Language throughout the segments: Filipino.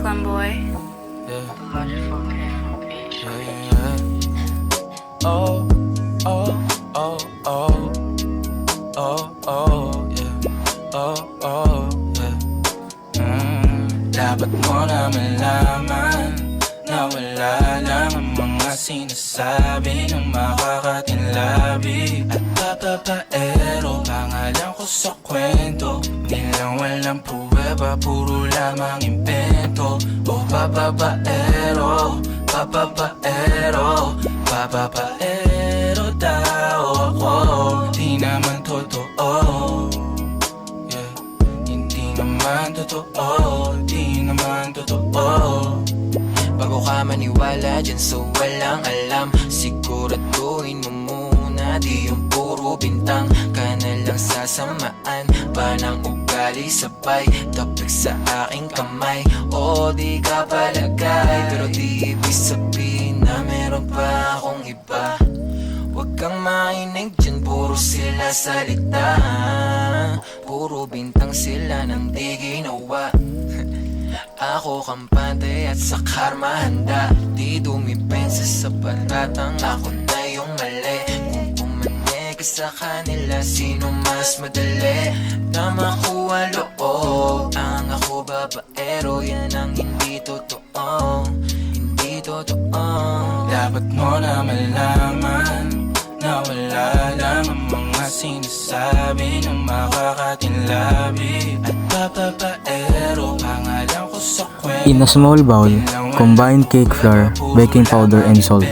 Boy. Yeah. Yeah. Oh, oh, oh, oh, oh, oh, yeah. Oh, oh, yeah. Dapat mo na malaman na wala lang ang mga sinasabi ng makakatinlabi at papapaero. Pangalan ko sa kwento, nilang walang pruweba, puro lamang impento. O papapaero, papapaero, papapaero daw ako. Di naman totoo, yeah. Hindi naman totoo, di naman totoo. Bago ka maniwala dyan so walang alam, siguraduhin mo muna di yung puro bintang ka na lang sasamaan pa ng ugali sabay tapik sa aking kamay. O di ka palagay pero di ibig sabihin na meron pa akong iba. Huwag kang mainig dyan, puro sila salita, puro bintang sila nang di ginawa. Ako kampante at sa karma handa, di dumipensa sa paratang ako na yung mali. Kung pumanig ka sa kanila, sino mas madali na makuha loob? Ang ako babaero, yan ang hindi totoo, hindi totoo. Dapat mo na malaman na wala lang ang mga sinasabi ng makakatinlabi at papapaero. Pangalan ko sa kwento. In a small bowl, combine cake flour, baking powder, and salt.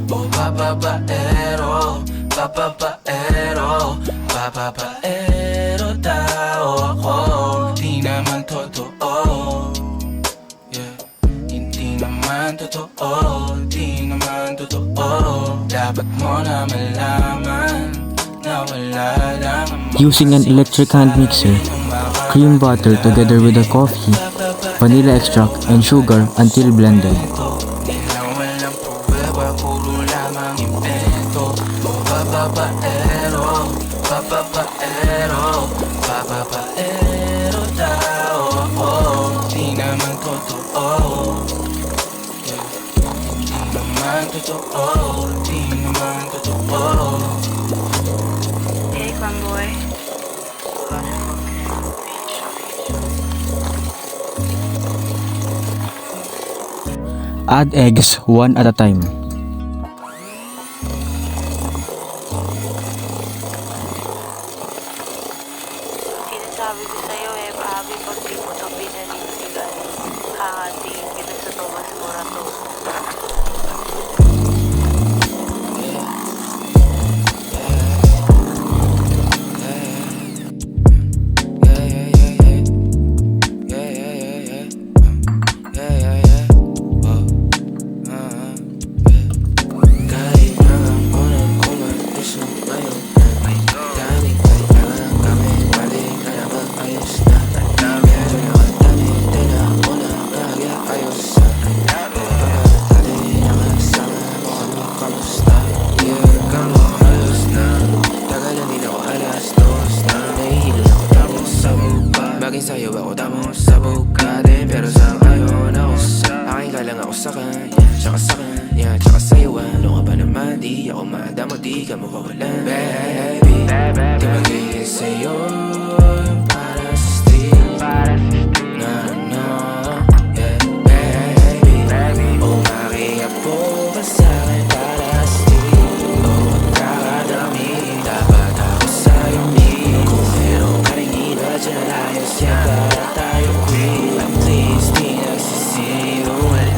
O papapaero, papapaero, papapaero daw ako. Di naman totoo, yeah. Hindi naman totoo, di naman totoo. Dapat mo na malaman na wala lang ang mga Using an electric hand mixer, cream butter together with the coffee, vanilla extract, and sugar until blended. nilang walang pruweba, puro lamang impento. O papapaero, papapaero, papapaero daw ako. Di naman totoo, yeah. Di naman totoo, di naman totoo. Hey, Boy. Add eggs one at a time. Sinasabi ko sa'yo Pabi, pag di mo ito pinanindigan, hahatiin kita sa Tomas Morato. Bagay sa'yo ako tamang sabog ka din, pero sa ngayon ako sa akin ka lang ako sa kanya, tsaka sa kanya, tsaka sa'yo ano ka ba naman, di ako madamo, di ka mawawalan. Baby, di magiging sa'yo para sa street, no, no, yeah, baby, umakiyak po ka sa'kin para sa street, o magkakadami, dapat ako sa'yo ni kung meron ka rin iba dyan alayos yan para tayo queen. At least di nagsisiro ulit,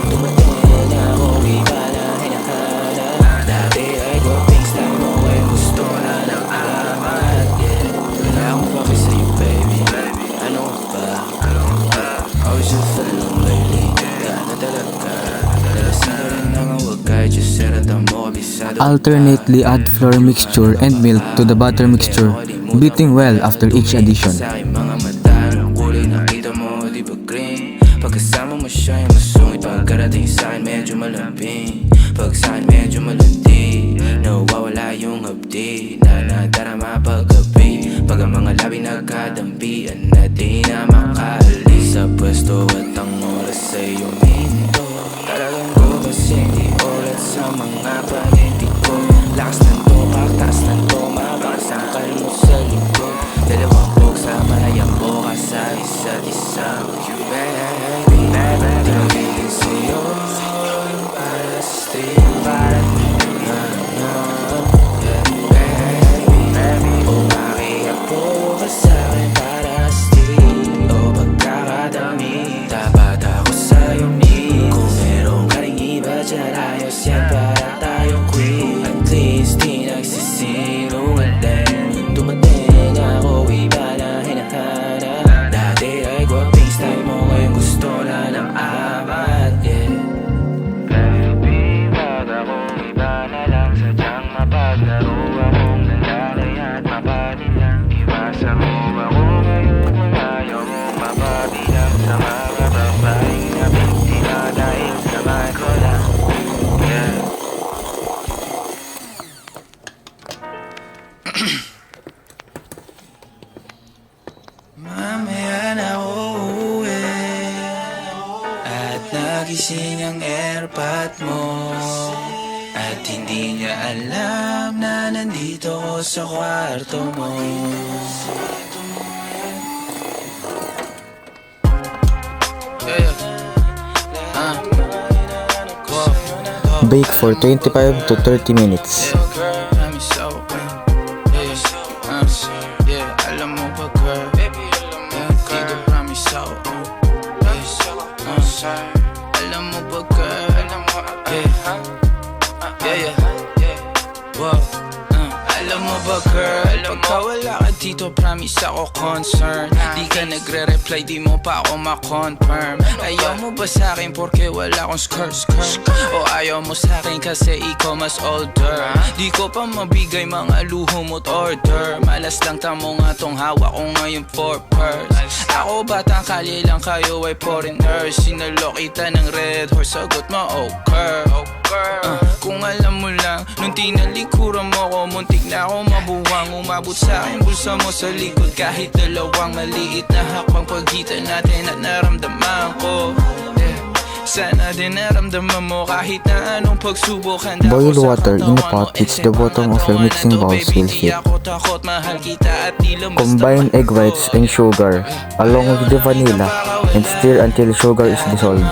dumating ako iba na hinahanap. Dati ay guwaping style mo ay gusto na ng amat, yeah. Wala akong paki sa'yo baby, ano ka ba? I was just a little lately, gana talaga. Nalasing ka rin na nga wag kahit just seratan mo kabisado. Alternately add flour mixture and milk to the butter mixture, beating well after each addition. Sa aking mga mata, ang kulay nakita mo, di ba green? Pagkasama mo siya yung masungit, pagkarating sa'kin medyo malambing. Pag sa'kin medyo malandi, nawawala yung hapdi na nadarama paggabi. Pag ang mga labi nagkadampian na di na makaalis sa pwesto at ang sinungaling. Dumating ako, iba na hinahanap. Dati ay gwaping style mo, ngayon gusto na ng apat, yeah. Baby, wag akong iba na lang. Sadyang mapaglaro akong nalalay at mapanilang. Iwasan mo ako ngayon kung ayaw mong mapabilang sa mga babaeng napinti na dahil sa ko lang. Yeah. Mamaya na uuwi at nagising ang airpot mo. At hindi niya alam na nandito ko sa kwarto mo. Bake for 25 to 30 minutes. Alam mo ba girl, dito promise ako. Alam mo ba girl, alam mo ba girl, pagka wala ka dito promise ako concern. Di ka nagre-reply, di mo pa ako ma-confirm. Ayaw mo ba sa'kin porque wala akong skirt? O ayaw mo sa'kin kasi ikaw mas older? Di ko pa mabigay mga luho mo't order. Malas lang tamo nga tong hawak ko ngayon for purse. Ako batang kali lang, kayo ay foreigners. Sinalo kita ng red horse, sagot mo okay. Kung alam mo lang, nung tinalikuran mo ko, muntik na ako mabuwang. Umabot sa akin bulsa mo sa likod, kahit dalawang maliit na hakbang pagitan natin at naramdaman ko. Sana din naramdaman mo kahit na anong pagsubok. Boil water in a pot which the bottom of your mixing bowls will fit. Combine egg whites and sugar along with the vanilla and stir until sugar is dissolved.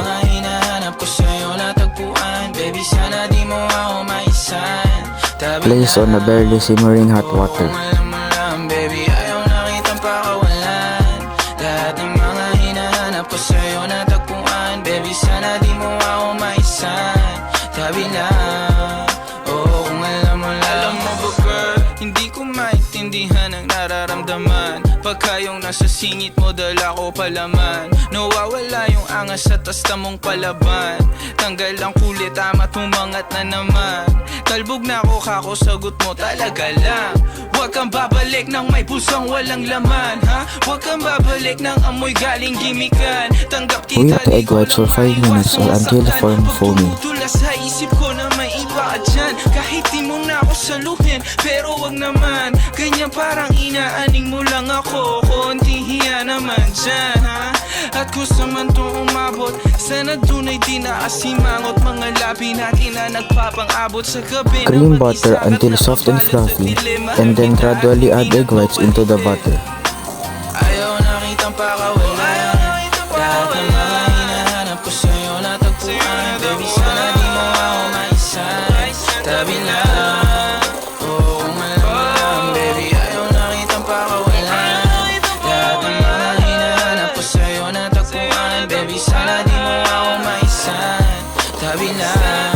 Place on a barely simmering hot water. Baby, ayaw na kitang pakawalan. Lahat ng mga hinahanap ko sa'yo natagpuan. Baby, sana di mo ako maisan. Tabi lang, oh kung alam mo lang. Alam mo ba girl, hindi ko maintindihan ang nararamdaman. Pagka yung nasa singit mo, dala ko palaman. Nawawala yung angas sa tasta mong palaban. Tanggal ang kulit, tama tumangat na naman. Talbog na ako, kako sagot mo talaga lang. Huwag kang babalik ng may pusang walang laman, ha? Huwag kang babalik ng amoy galing gimikan. Tanggap kita. Wait the egg whites for 5 minutes or until form foamy. Tula sa isip ko na may iba ka dyan. Kahit di mo na ako saluhin, pero wag naman. Ganyan parang inaaning mo lang ako. Konti hiya naman dyan, ha? At kung sa man to umabot, sana dunay di naasimangot. Mga labi natin na nagpapang-abot sa gabi. Cream butter until soft and fluffy, and then gradually add egg whites into the butter. Ayaw na kitang pakawalan. Lahat ng mga hinahanap ko sa'yo natagpuan. Baby, sana di mo ako maisan. Tabi lang, oh kung alam mo lang. Baby, ayaw na kitang pakawalan. Lahat ng mga hinahanap ko sa'yo natagpuan. Baby, sana di mo ako maisan. Tabi lang,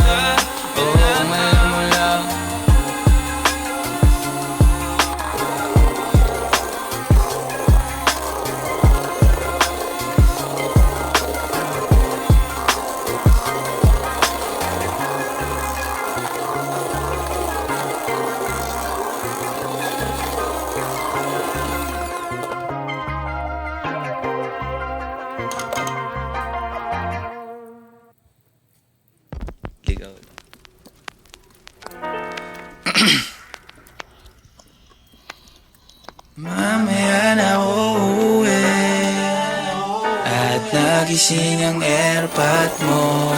oh kung alam mo lang. Mamaya na uuwi at nagising ang airpot mo.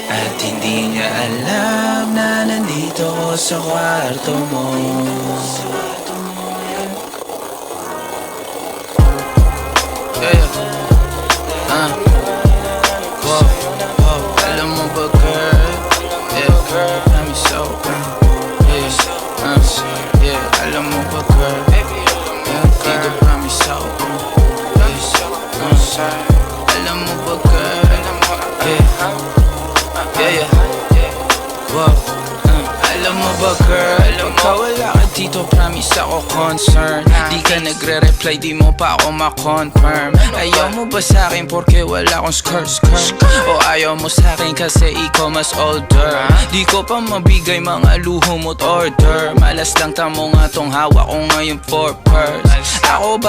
At hindi niya alam na nandito ko sa kwarto mo. Alam mo ba girl, promise ako. Alam mo ba girl, dito promise ako. Alam mo ba girl, alam mo ba girl, pagka wala to, promise ako concern. Di ka nagre-reply, di mo pa ako ma-confirm. Ayaw mo ba sa'kin porque wala akong skirt? O ayaw mo sa'kin kasi ikaw mas older? Di ko pa mabigay mga luho mo't order. Malas lang tamo nga tong hawak ko ngayon for purse. Ako ba